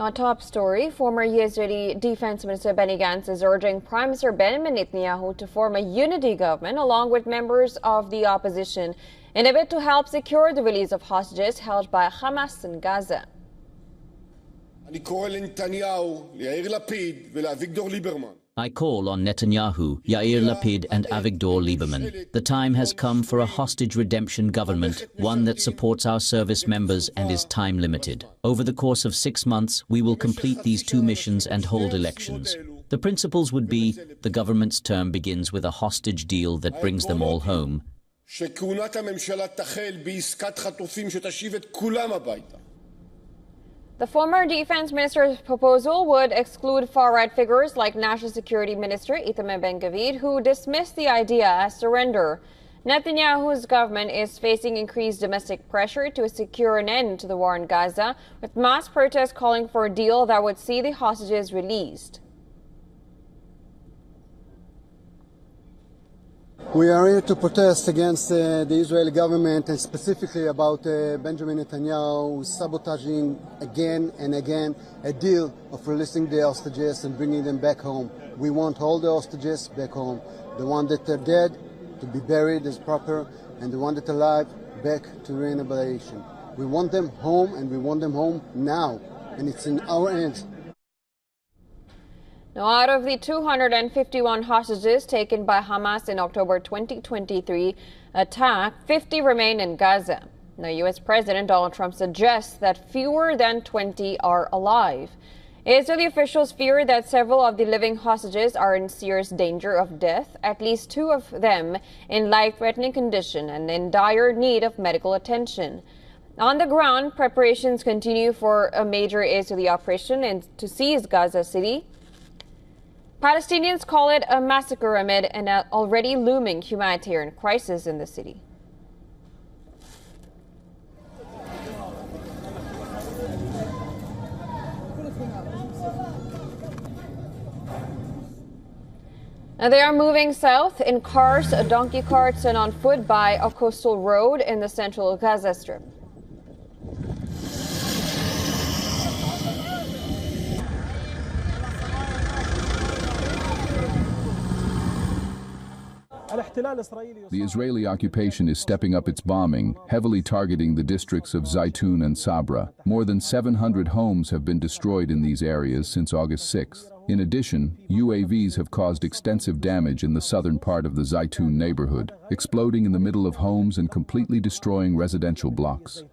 Our top story, former Israeli Defence Minister Benny Gantz is urging Prime Minister Benjamin Netanyahu to form a unity government along with members of the opposition in a bid to help secure the release of hostages held by Hamas in Gaza. I call on Netanyahu, Yair Lapid and Avigdor Lieberman. The time has come for a hostage redemption government, one that supports our service members and is time limited. Over the course of 6 months, we will complete these 2 missions and hold elections. The principles would be the government's term begins with a hostage deal that brings them all home. The former defense minister's proposal would exclude far-right figures like National Security Minister Itamar Ben-Gvir, who dismissed the idea as surrender. Netanyahu's government is facing increased domestic pressure to secure an end to the war in Gaza, with mass protests calling for a deal that would see the hostages released. We are here to protest against the Israeli government and specifically about Benjamin Netanyahu sabotaging again and again a deal of releasing the hostages and bringing them back home. We want all the hostages back home. The ones that are dead to be buried as proper, and the ones that are alive back to rehabilitation. We want them home, and we want them home now, and it's in our hands. Now, out of the 251 hostages taken by Hamas in October 2023 attack, 50 remain in Gaza. Now, U.S. President Donald Trump suggests that fewer than 20 are alive. Israeli officials fear that several of the living hostages are in serious danger of death, at least 2 of them in life-threatening condition and in dire need of medical attention. On the ground, preparations continue for a major Israeli operation to seize Gaza City. Palestinians call it a massacre amid an already looming humanitarian crisis in the city. Now they are moving south in cars, donkey carts, and on foot by a coastal road in the central Gaza Strip. The Israeli occupation is stepping up its bombing, heavily targeting the districts of Zaytun and Sabra. More than 700 homes have been destroyed in these areas since August 6th. In addition, UAVs have caused extensive damage in the southern part of the Zaytun neighborhood, exploding in the middle of homes and completely destroying residential blocks.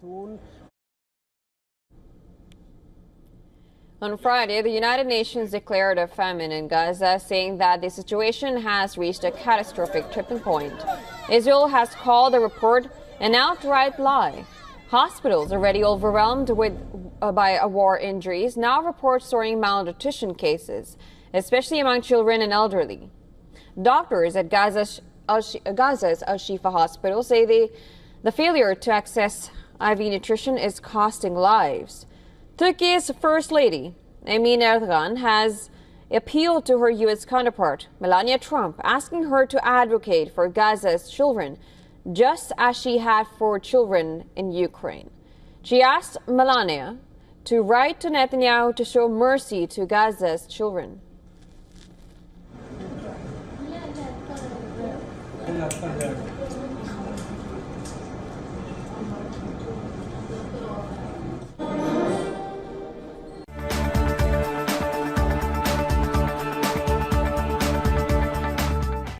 On Friday, the United Nations declared a famine in Gaza, saying that the situation has reached a catastrophic tipping point. Israel has called the report an outright lie. Hospitals, already overwhelmed by war injuries, now report soaring malnutrition cases, especially among children and elderly. Doctors at Gaza's Al-Shifa hospital say the failure to access IV nutrition is costing lives. Turkey's First Lady, Emin Erdogan, has appealed to her U.S. counterpart, Melania Trump, asking her to advocate for Gaza's children, just as she had for children in Ukraine. She asked Melania to write to Netanyahu to show mercy to Gaza's children.